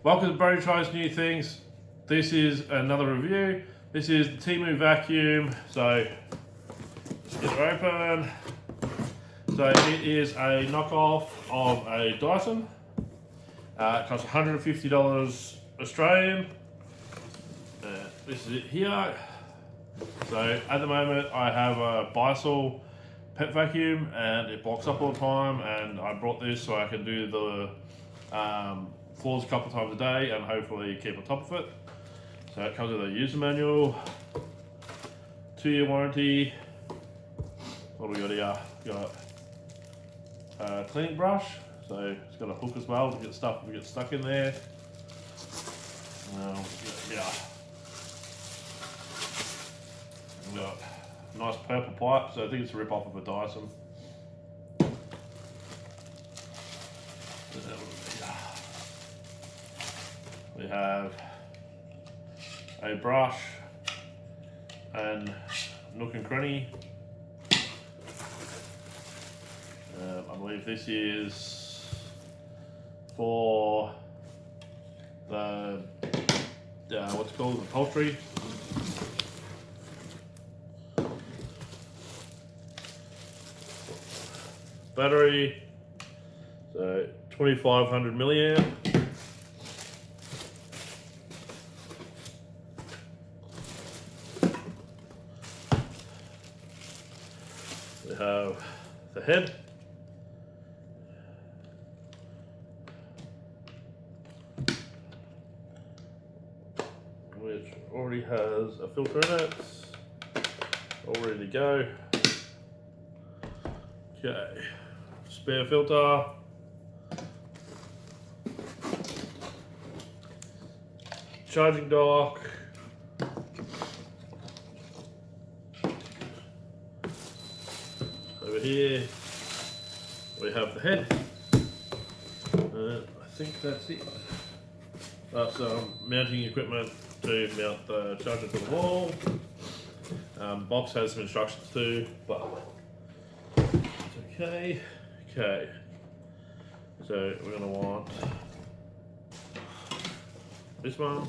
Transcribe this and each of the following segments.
Welcome to Brody Tries New Things. This is another review. This is the Temu vacuum. So let's get it open. So it is a knockoff of a Dyson. It costs $150 Australian. This is it here. So at the moment I have a Bissell pet vacuum and it blocks up all the time, and I brought this so I can do the floors a couple of times a day and hopefully keep on top of it. So it comes with a user manual, 2-year warranty. What do we got here? We got a cleaning brush, so it's got a hook as well to get stuff if it gets stuck in there. Yeah. We've got a nice purple pipe, so I think it's a rip-off of a Dyson. We have a brush and nook and cranny. I believe this is for the what's it called, the poultry. Battery, so 2500 milliamp. We have the head, which already has a filter in it, all ready to go. Okay, spare filter, charging dock, over here we have the head. I think that's it. Some mounting equipment to mount the charger to the wall. Box has some instructions too, but it's okay. Okay, so we're going to want this one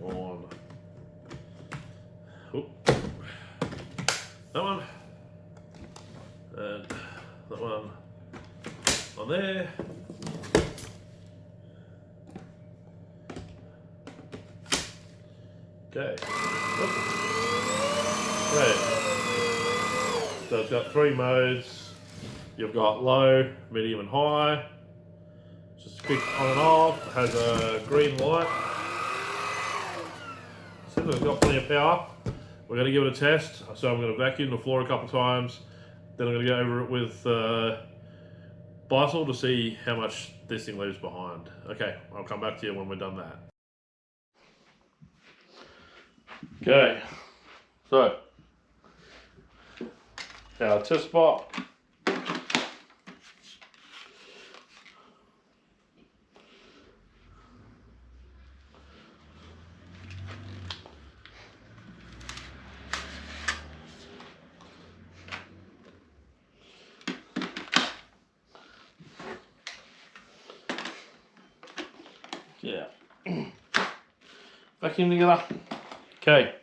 on, that one, and that one on there. Okay. Okay. So it's got 3 modes. You've got low, medium and high. Just click on and off. It has a green light. Seems like it's got plenty of power. We're going to give it a test. So I'm going to vacuum the floor a couple of times. Then I'm going to go over it with Bissell to see how much this thing leaves behind. Okay, I'll come back to you when we're done that. Okay, so our test spot. Yeah, vacuum together. Okay.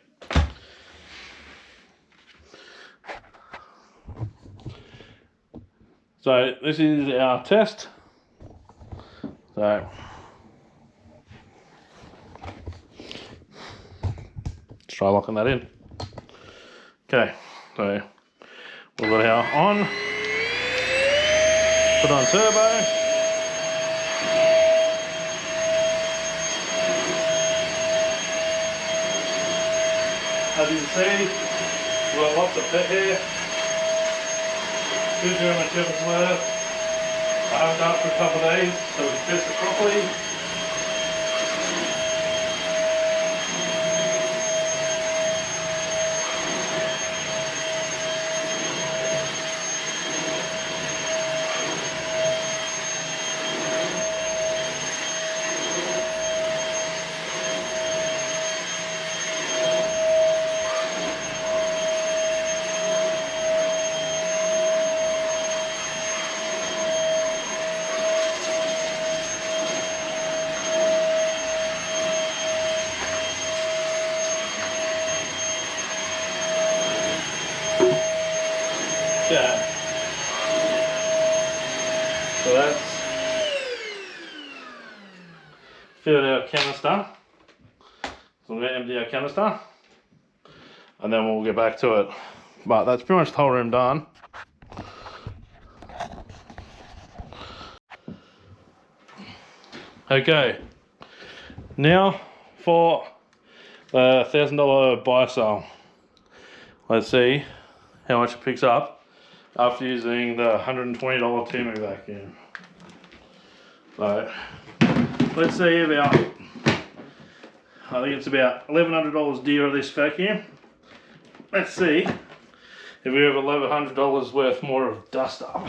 So this is our test. So let's try locking that in. Okay, so we've got our on. Put on turbo. As you can see, we've got lots of pet here. Good German Shepherd's worth. I haven't done it for a couple of days, so we can test it properly. Okay. So that's filled our canister. So I'm going to empty our canister and then we'll get back to it. But that's pretty much the whole room done. Okay, now for the $1,000 buy sale. Let's see how much it picks up after using the $120 temu vacuum. So let's see about, I think it's about $1,100 dear of this vacuum. Let's see if we have $1,100 worth more of dust up.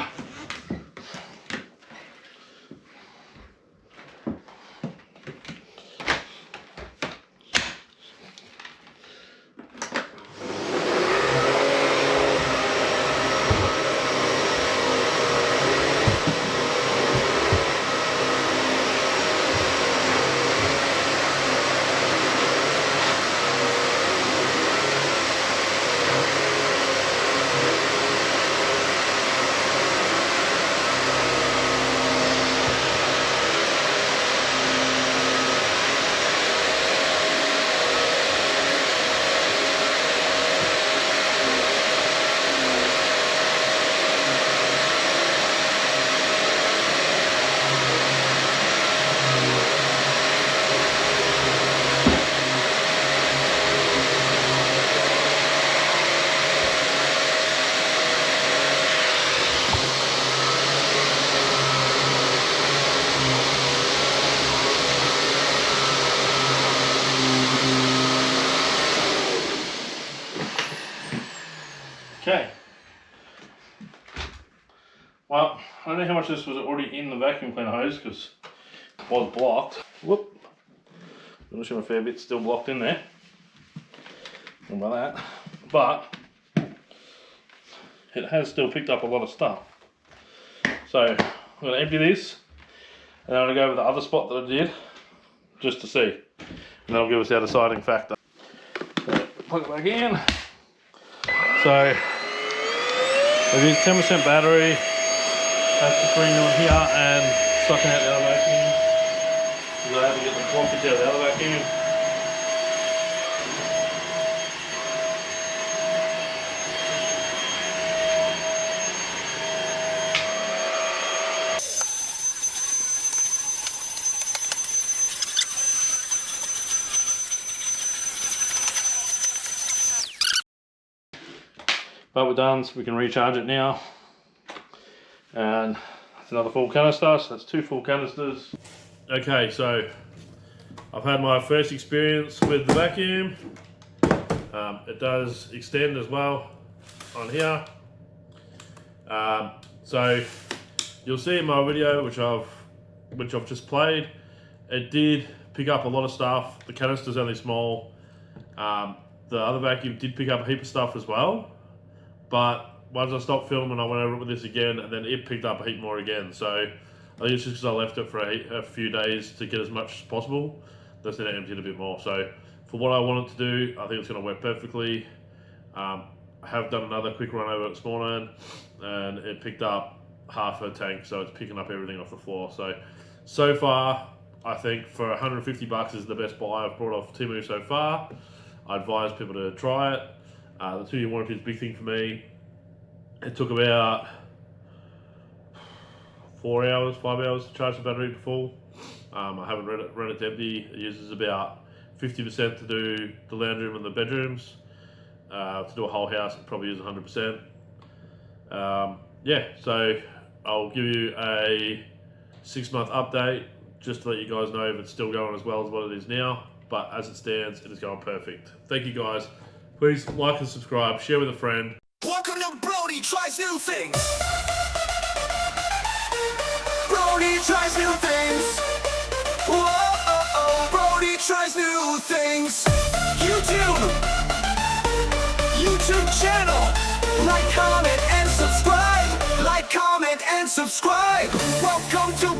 Okay. Well, I don't know how much this was already in the vacuum cleaner hose because it was blocked. Whoop. I'm sure a fair bit still blocked in there. Don't know about that. But it has still picked up a lot of stuff. So I'm going to empty this and I'm going to go over the other spot that I did just to see. And that'll give us our deciding factor. So plug it back in. So we've used 10% battery. That's just bringing on here and sucking out the other vacuum. So I have to get the blockage out of the other vacuum. But we're done, so we can recharge it now. And that's another full canister, so that's 2 full canisters. Okay, so I've had my first experience with the vacuum. It does extend as well on here. So you'll see in my video, which I've just played, it did pick up a lot of stuff. The canister's only small. The other vacuum did pick up a heap of stuff as well. But once I stopped filming, I went over it with this again, and then it picked up a heap more again. So I think it's just because I left it for a few days to get as much as possible. That's then emptied a bit more. So for what I wanted to do, I think it's going to work perfectly. I have done another quick run over it this morning, and it picked up half a tank, so it's picking up everything off the floor. So far, I think for 150 bucks is the best buy I've brought off Temu so far. I advise people to try it. The 2-year warranty is a big thing for me. It took about 4 hours, 5 hours to charge the battery to full. I haven't run it to empty. It uses about 50% to do the lounge room and the bedrooms. To do a whole house, it probably uses 100%. Yeah, so I'll give you a 6-month update just to let you guys know if it's still going as well as what it is now. But as it stands, it is going perfect. Thank you guys. Please like and subscribe, share with a friend. Welcome to Brody Tries New Things. Brody tries new things. Whoa, Brody tries new things. YouTube channel. Like, comment, and subscribe. Like, comment, and subscribe. Welcome to